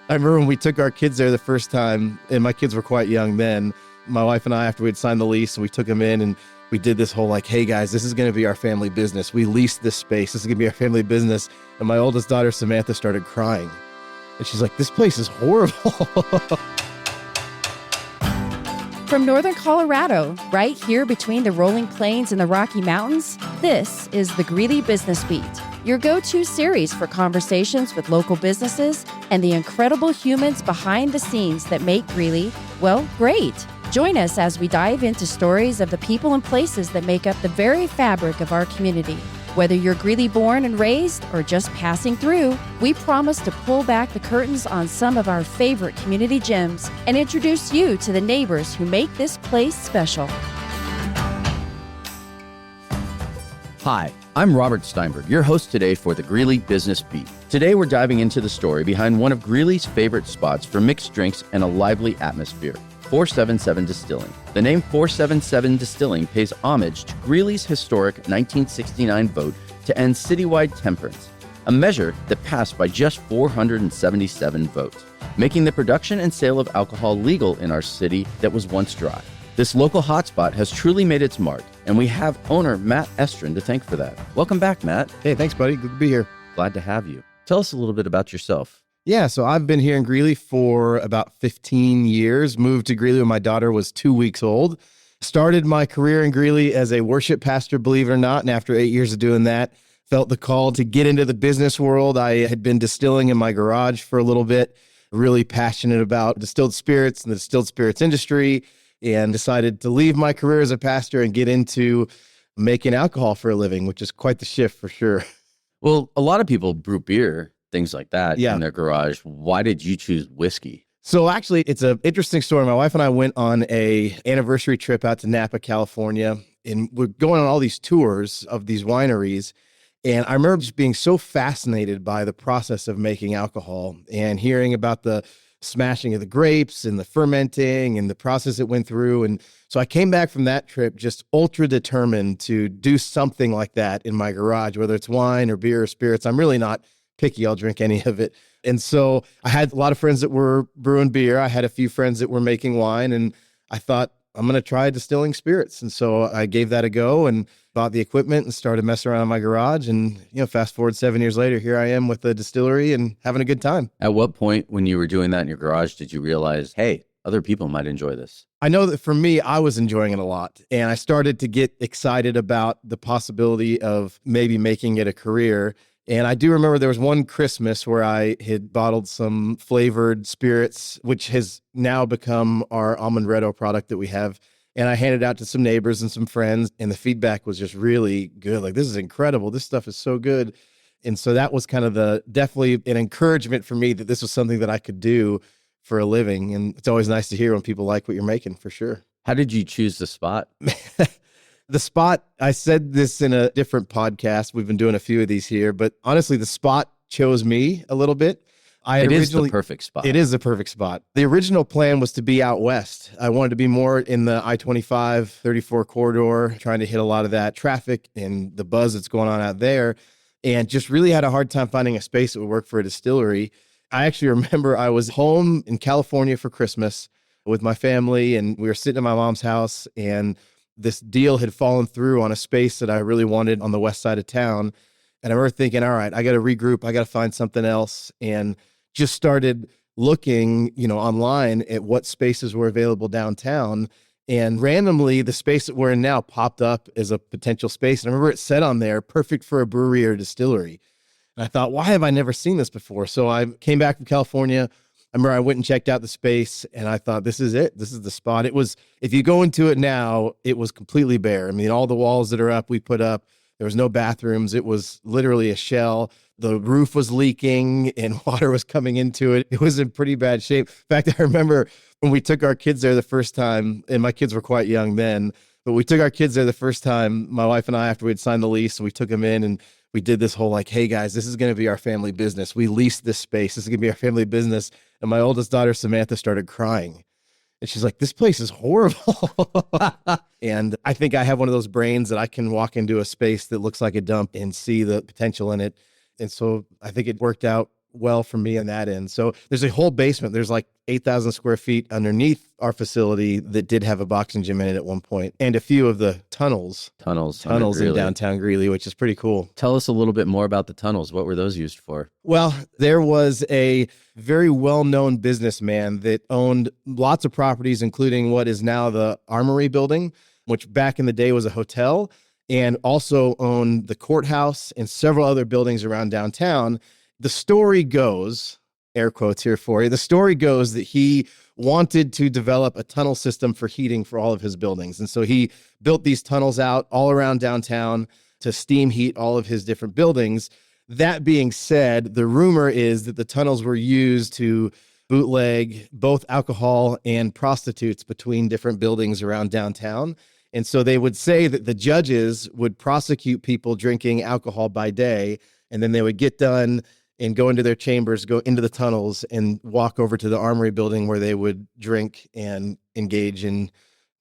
I remember when we took our kids there the first time, and my kids were quite young then. My wife and I, after we'd signed the lease, we took them in and we did this whole like, hey guys, this is going to be our family business. We leased this space. This is going to be our family business. And my oldest daughter, Samantha, started crying. And she's like, this place is horrible. From northern Colorado, right here between the rolling plains and the Rocky Mountains, this is the Greeley Business Beat, your go-to series for conversations with local businesses and the incredible humans behind the scenes that make Greeley, well, great. Join us as we dive into stories of the people and places that make up the very fabric of our community. Whether you're Greeley born and raised or just passing through, we promise to pull back the curtains on some of our favorite community gems and introduce you to the neighbors who make this place special. Hi, I'm Robert Steinberg, your host today for the Greeley Business Beat. Today we're diving into the story behind one of Greeley's favorite spots for mixed drinks and a lively atmosphere, 477 Distilling. The name 477 Distilling pays homage to Greeley's historic 1969 vote to end citywide temperance, a measure that passed by just 477 votes, making the production and sale of alcohol legal in our city that was once dry. This local hotspot has truly made its mark, and we have owner Matt Estrin to thank for that. Welcome back, Matt. Hey, thanks, buddy. Good to be here. Glad to have you. Tell us a little bit about yourself. Yeah, so I've been here in Greeley for about 15 years. Moved to Greeley when my daughter was 2 weeks old. Started my career in Greeley as a worship pastor, believe it or not. And after 8 years of doing that, felt the call to get into the business world. I had been distilling in my garage for a little bit, really passionate about distilled spirits and the distilled spirits industry, and decided to leave my career as a pastor and get into making alcohol for a living, which is quite the shift for sure. Well, a lot of people brew beer, things like that, in their garage. Why did you choose whiskey? So actually, it's an interesting story. My wife and I went on a anniversary trip out to Napa, California, and we're going on all these tours of these wineries. And I remember just being so fascinated by the process of making alcohol and hearing about the smashing of the grapes and the fermenting and the process it went through. And so I came back from that trip just ultra determined to do something like that in my garage, whether it's wine or beer or spirits. I'm really not picky. I'll drink any of it. And so I had a lot of friends that were brewing beer. I had a few friends that were making wine, and I thought, I'm going to try distilling spirits. And so I gave that a go and bought the equipment and started messing around in my garage. And, fast forward 7 years later, here I am with a distillery and having a good time. At what point when you were doing that in your garage did you realize, hey, other people might enjoy this? I know that for me, I was enjoying it a lot. And I started to get excited about the possibility of maybe making it a career. And I do remember there was one Christmas where I had bottled some flavored spirits, which has now become our Amaretto product that we have. And I handed it out to some neighbors and some friends, and the feedback was just really good. Like, this is incredible. This stuff is so good. And so that was kind of definitely an encouragement for me that this was something that I could do for a living. And it's always nice to hear when people like what you're making, for sure. How did you choose the spot? The spot, I said this in a different podcast. We've been doing a few of these here, but honestly, the spot chose me a little bit. It is the perfect spot. It is the perfect spot. The original plan was to be out west. I wanted to be more in the I-25, 34 corridor, trying to hit a lot of that traffic and the buzz that's going on out there, and just really had a hard time finding a space that would work for a distillery. I actually remember I was home in California for Christmas with my family, and we were sitting in my mom's house, and this deal had fallen through on a space that I really wanted on the west side of town. And I remember thinking, all right, I got to regroup. I got to find something else. And just started looking, online at what spaces were available downtown. And randomly, the space that we're in now popped up as a potential space. And I remember it said on there, perfect for a brewery or distillery. And I thought, why have I never seen this before? So I came back from California. I remember I went and checked out the space, and I thought, this is it. This is the spot. It was, if you go into it now, it was completely bare. I mean, all the walls that are up, we put up. There was no bathrooms. It was literally a shell. The roof was leaking and water was coming into it. It was in pretty bad shape. In fact, I remember when we took our kids there the first time, and my kids were quite young then, but we took our kids there the first time, my wife and I, after we'd signed the lease, and we took them in, and we did this whole like, hey guys, this is going to be our family business. We leased this space. This is going to be our family business. And my oldest daughter, Samantha, started crying. And she's like, this place is horrible. And I think I have one of those brains that I can walk into a space that looks like a dump and see the potential in it. And so I think it worked out well for me on that end. So there's a whole basement. There's like 8,000 square feet underneath our facility that did have a boxing gym in it at one point, and a few of the tunnels in downtown Greeley, which is pretty cool. Tell us a little bit more about the tunnels. What were those used for? Well, there was a very well-known businessman that owned lots of properties, including what is now the Armory building, which back in the day was a hotel, and also owned the courthouse and several other buildings around downtown. The story goes, air quotes here for you, the story goes that he wanted to develop a tunnel system for heating for all of his buildings. And so he built these tunnels out all around downtown to steam heat all of his different buildings. That being said, the rumor is that the tunnels were used to bootleg both alcohol and prostitutes between different buildings around downtown. And so they would say that the judges would prosecute people drinking alcohol by day, and then they would get done and go into their chambers, go into the tunnels, and walk over to the Armory building where they would drink and engage in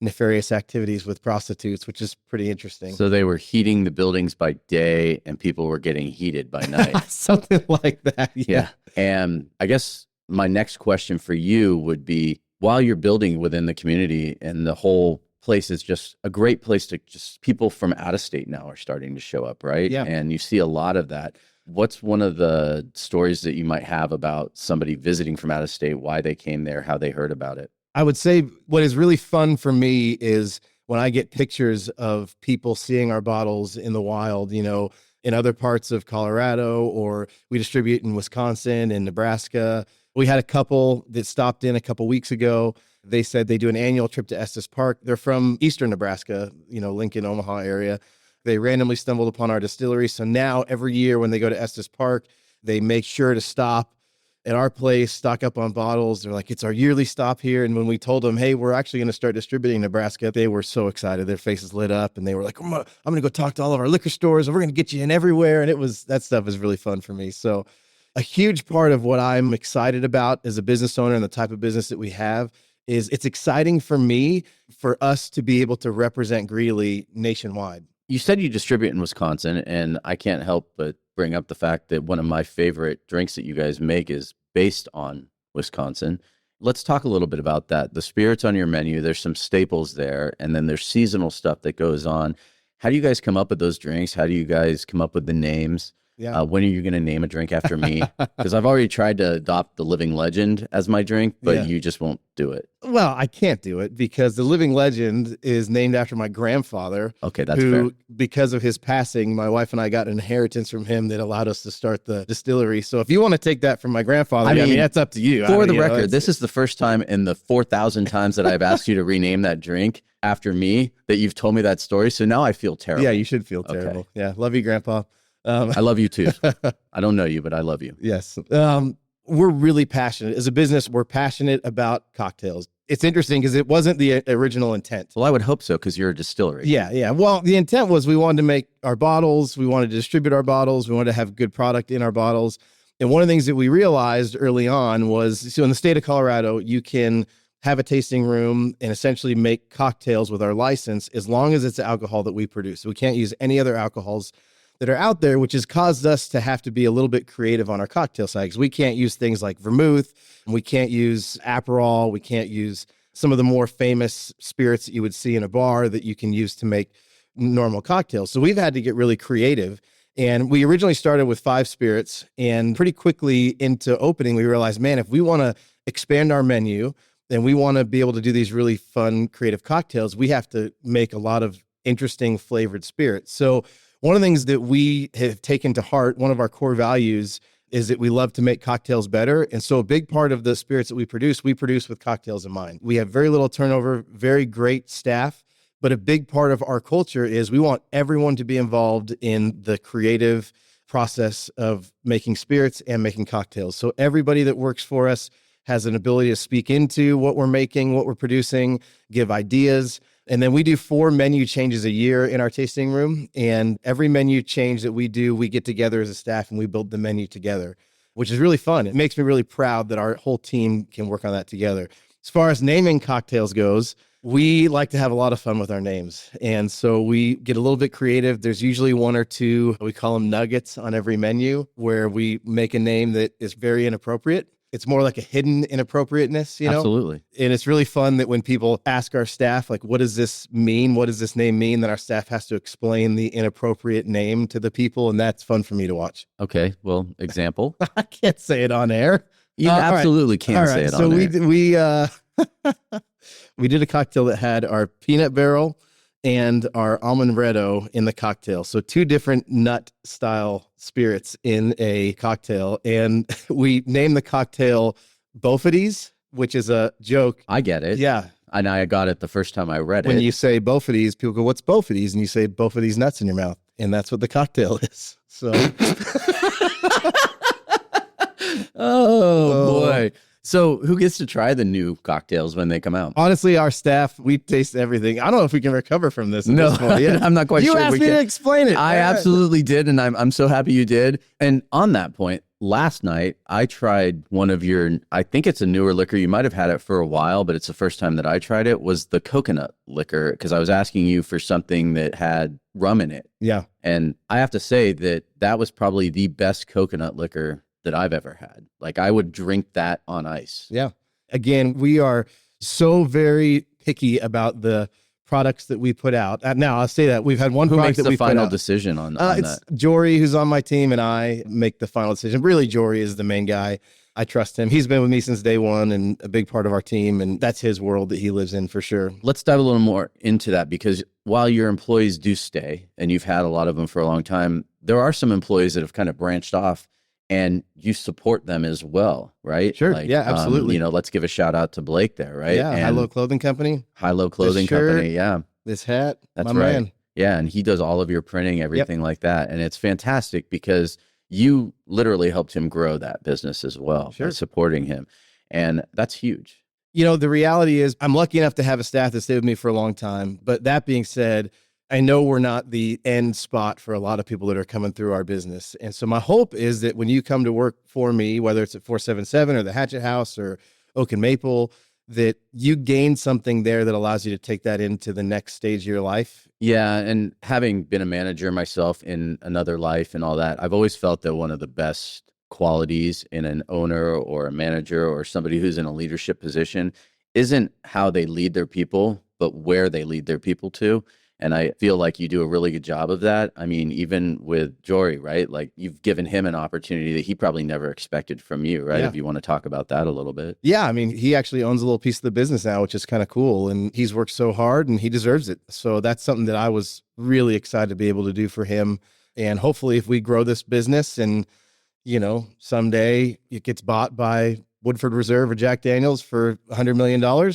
nefarious activities with prostitutes, which is pretty interesting. So they were heating the buildings by day and people were getting heated by night. Something like that. Yeah. And I guess my next question for you would be, while you're building within the community and the whole place is just a great place to just people from out of state now are starting to show up, right? Yeah. And you see a lot of that. What's one of the stories that you might have about somebody visiting from out of state, why they came there, how they heard about it? I would say what is really fun for me is when I get pictures of people seeing our bottles in the wild, you know, in other parts of Colorado, or we distribute in Wisconsin and Nebraska. We had a couple that stopped in a couple weeks ago. They said they do an annual trip to Estes Park. They're from eastern Nebraska, you know, Lincoln, Omaha area. They randomly stumbled upon our distillery. So now every year when they go to Estes Park, they make sure to stop at our place, stock up on bottles. They're like, it's our yearly stop here. And when we told them, hey, we're actually going to start distributing in Nebraska, they were so excited. Their faces lit up and they were like, I'm going to go talk to all of our liquor stores and we're going to get you in everywhere. And that stuff is really fun for me. So a huge part of what I'm excited about as a business owner and the type of business that we have is it's exciting for me, for us to be able to represent Greeley nationwide. You said you distribute in Wisconsin, and I can't help but bring up the fact that one of my favorite drinks that you guys make is based on Wisconsin. Let's talk a little bit about that. The spirits on your menu, there's some staples there, and then there's seasonal stuff that goes on. How do you guys come up with those drinks? How do you guys come up with the names? Yeah. When are you going to name a drink after me? Because I've already tried to adopt the Living Legend as my drink, but you just won't do it. Well, I can't do it because the Living Legend is named after my grandfather. Okay, that's fair. Because of his passing, my wife and I got an inheritance from him that allowed us to start the distillery. So if you want to take that from my grandfather, I mean that's up to you. For the record, this is the first time in the 4,000 times that I've asked you to rename that drink after me that you've told me that story. So now I feel terrible. Yeah, you should feel terrible. Okay. Yeah, love you, Grandpa. I love you too. I don't know you, but I love you. Yes. We're really passionate. As a business, we're passionate about cocktails. It's interesting because it wasn't the original intent. Well, I would hope so because you're a distillery. Yeah. Well, the intent was we wanted to make our bottles. We wanted to distribute our bottles. We wanted to have good product in our bottles. And one of the things that we realized early on was, so in the state of Colorado, you can have a tasting room and essentially make cocktails with our license as long as it's alcohol that we produce. So we can't use any other alcohols that are out there, which has caused us to have to be a little bit creative on our cocktail side because we can't use things like vermouth, and we can't use Aperol, we can't use some of the more famous spirits that you would see in a bar that you can use to make normal cocktails. So we've had to get really creative. And we originally started with 5 spirits, and pretty quickly into opening, we realized, man, if we want to expand our menu and we want to be able to do these really fun, creative cocktails, we have to make a lot of interesting flavored spirits. So one of the things that we have taken to heart, one of our core values, is that we love to make cocktails better. And so a big part of the spirits that we produce with cocktails in mind. We have very little turnover, very great staff, but a big part of our culture is we want everyone to be involved in the creative process of making spirits and making cocktails. So everybody that works for us has an ability to speak into what we're making, what we're producing, give ideas. And then we do 4 menu changes a year in our tasting room. And every menu change that we do, we get together as a staff and we build the menu together, which is really fun. It makes me really proud that our whole team can work on that together. As far as naming cocktails goes, We like to have a lot of fun with our names. And so we get a little bit creative. There's usually one or two, we call them nuggets on every menu, where we make a name that is very inappropriate. It's more like a hidden inappropriateness, you know? Absolutely. And it's really fun that when people ask our staff, like, what does this mean? What does this name mean? That our staff has to explain the inappropriate name to the people. And that's fun for me to watch. Okay. Well, example. I can't say it on air. You absolutely can say it so on air. We did a cocktail that had our peanut barrel and our almondretto in the cocktail. So 2 different nut style spirits in a cocktail. And we named the cocktail Bofides, which is a joke. I get it. Yeah. And I got it the first time I read When it. you say Bofides, people go, what's Bofides? And you say Bofides nuts in your mouth. And that's what the cocktail is. So. Oh, boy. So who gets to try the new cocktails when they come out? Honestly, our staff, we taste everything. I don't know if we can recover from this. No, this point. Yeah. I'm not quite you sure. You asked me to explain it. I absolutely did, and I'm so happy you did. And on that point, last night, I tried one of your, I think it's a newer liquor. You might have had it for a while, but it's the first time that I tried it, was the coconut liquor, because I was asking you for something that had rum in it. Yeah. And I have to say that was probably the best coconut liquor that I've ever had. Like, I would drink that on ice. Yeah. Again, we are so very picky about the products that we put out. Now, I'll say that we've had one Who product makes that the we final put out. decision on It's that? Jory, who's on my team, and I make the final decision. Really, Jory is the main guy. I trust him. He's been with me since day one and a big part of our team, and that's his world that he lives in for sure. Let's dive a little more into that, because while your employees do stay, and you've had a lot of them for a long time, there are some employees that have kind of branched off, and you support them as well, right? Sure. Yeah, absolutely. Let's give a shout out to Blake there, right? Yeah, and High-Low Clothing Company. High-Low Clothing Company, yeah. This hat, That's my right. man. Yeah, and he does all of your printing, everything like that. And it's fantastic because you literally helped him grow that business as well by supporting him. And that's huge. You know, the reality is I'm lucky enough to have a staff that stayed with me for a long time. But that being said, I know we're not the end spot for a lot of people that are coming through our business. And so my hope is that when you come to work for me, whether it's at 477 or the Hatchet House or Oak and Maple, that you gain something there that allows you to take that into the next stage of your life. Yeah, and having been a manager myself in another life and all that, I've always felt that one of the best qualities in an owner or a manager or somebody who's in a leadership position isn't how they lead their people, but where they lead their people to. And I feel like you do a really good job of that. I mean, even with Jory, right? Like, you've given him an opportunity that he probably never expected from you, right? Yeah. If you want to talk about that a little bit. Yeah, I mean, he actually owns a little piece of the business now, which is kind of cool. And he's worked so hard and he deserves it. So that's something that I was really excited to be able to do for him. And hopefully if we grow this business and, you know, someday it gets bought by Woodford Reserve or Jack Daniels for $100 million,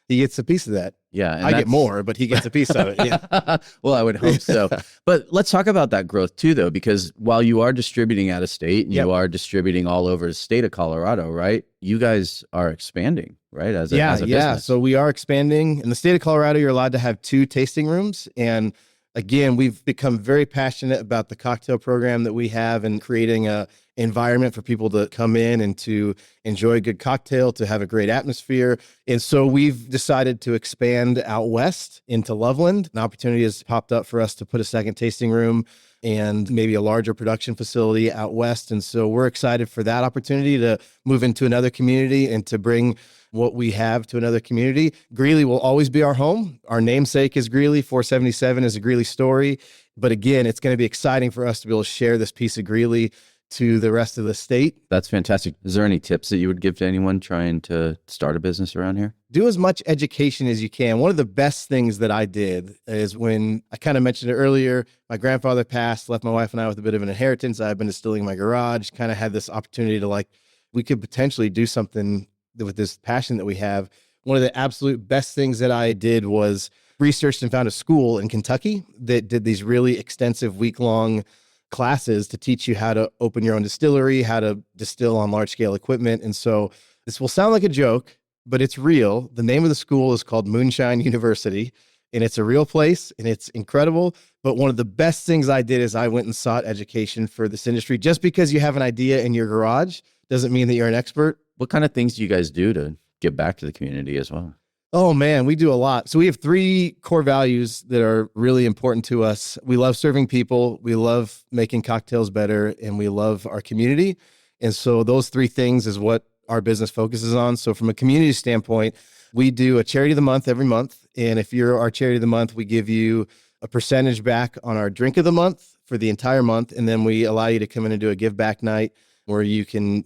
he gets a piece of that. Yeah. And I get more, but he gets a piece of it. Yeah. Well, I would hope so. But let's talk about that growth too, though, because while you are distributing out of state and you are distributing all over the state of Colorado, right? You guys are expanding, right? As a business. So we are expanding. In the state of Colorado, you're allowed to have 2 tasting rooms. And again, we've become very passionate about the cocktail program that we have and creating a environment for people to come in and to enjoy a good cocktail, to have a great atmosphere. And so we've decided to expand out west into Loveland. An opportunity has popped up for us to put a second tasting room and maybe a larger production facility out west. And so we're excited for that opportunity to move into another community and to bring what we have to another community. Greeley will always be our home. Our namesake is Greeley. 477 is a Greeley story. But again, it's going to be exciting for us to be able to share this piece of Greeley to the rest of the state. That's fantastic. Is there any tips that you would give to anyone trying to start a business around here? Do as much education as you can. One of the best things that I did is when I kind of mentioned it earlier, my grandfather passed, left my wife and I with a bit of an inheritance. I've been distilling in my garage, kind of had this opportunity to we could potentially do something with this passion that we have. One of the absolute best things that I did was researched and found a school in Kentucky that did these really extensive week-long classes to teach you how to open your own distillery, how to distill on large-scale equipment. And so this will sound like a joke, but it's real. The name of the school is called Moonshine University, and it's a real place, and it's incredible. But one of the best things I did is I went and sought education for this industry. Just because you have an idea in your garage doesn't mean that you're an expert. What kind of things do you guys do to give back to the community as well? Oh man, we do a lot. So we have 3 core values that are really important to us. We love serving people, we love making cocktails better, and we love our community. And so those 3 things is what our business focuses on. So from a community standpoint, we do a charity of the month every month. And if you're our charity of the month, we give you a percentage back on our drink of the month for the entire month. And then we allow you to come in and do a give back night where you can,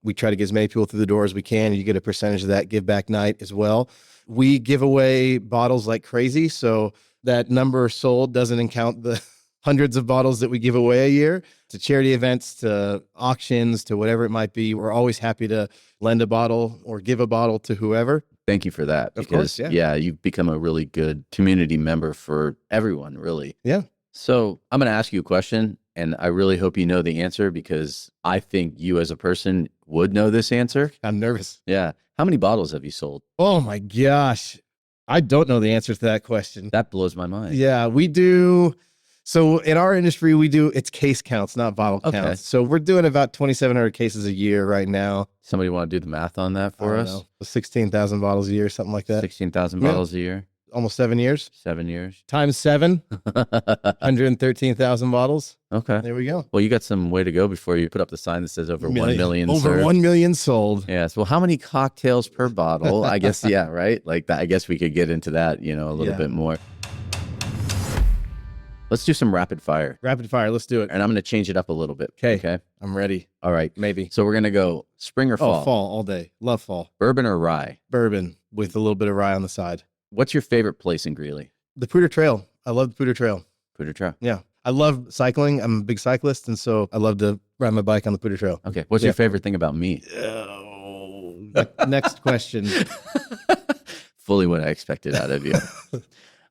we try to get as many people through the door as we can. And you get a percentage of that give back night as well. We give away bottles like crazy. So that number sold doesn't count the hundreds of bottles that we give away a year to charity events, to auctions, to whatever it might be. We're always happy to lend a bottle or give a bottle to whoever. Thank you for that. Of course, yeah, you've become a really good community member for everyone, really. Yeah. So I'm going to ask you a question, and I really hope you know the answer because I think you as a person would know this answer. I'm nervous. Yeah. How many bottles have you sold? Oh my gosh. I don't know the answer to that question. That blows my mind. Yeah, we do. So in our industry, it's case counts, not bottle counts. So we're doing about 2,700 cases a year right now. Somebody want to do the math on that for us? 16,000 bottles a year, something like that. 16,000 bottles a year? Almost 7 years. 7 years. Times 7, 113,000 bottles. Okay. There we go. Well, you got some way to go before you put up the sign that says over 1 million Over served. 1 million sold. Yes. Well, how many cocktails per bottle? I guess, yeah, right? Like that. I guess we could get into that, a little bit more. Let's do some rapid fire. Rapid fire. Let's do it. And I'm going to change it up a little bit. Okay. I'm ready. All right. Maybe. So we're going to go spring or fall? Oh, fall all day. Love fall. Bourbon or rye? Bourbon with a little bit of rye on the side. What's your favorite place in Greeley? The Poudre Trail. I love the Poudre Trail. Poudre Trail. Yeah. I love cycling. I'm a big cyclist, and so I love to ride my bike on the Poudre Trail. Okay. What's your favorite thing about me? Next question. Fully what I expected out of you.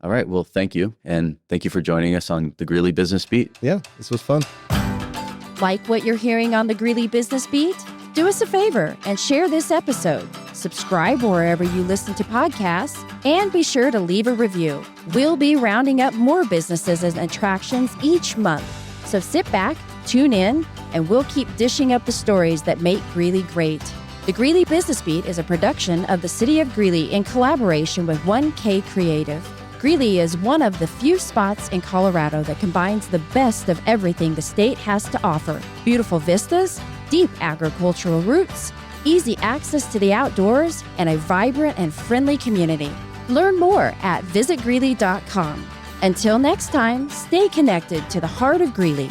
All right. Well, thank you. And thank you for joining us on the Greeley Business Beat. Yeah, this was fun. Like what you're hearing on the Greeley Business Beat? Do us a favor and share this episode. Subscribe wherever you listen to podcasts, and be sure to leave a review. We'll be rounding up more businesses and attractions each month. So sit back, tune in, and we'll keep dishing up the stories that make Greeley great. The Greeley Business Beat is a production of the City of Greeley in collaboration with 1K Creative. Greeley is one of the few spots in Colorado that combines the best of everything the state has to offer. Beautiful vistas, deep agricultural roots, easy access to the outdoors, and a vibrant and friendly community. Learn more at visitgreeley.com. Until next time, stay connected to the heart of Greeley.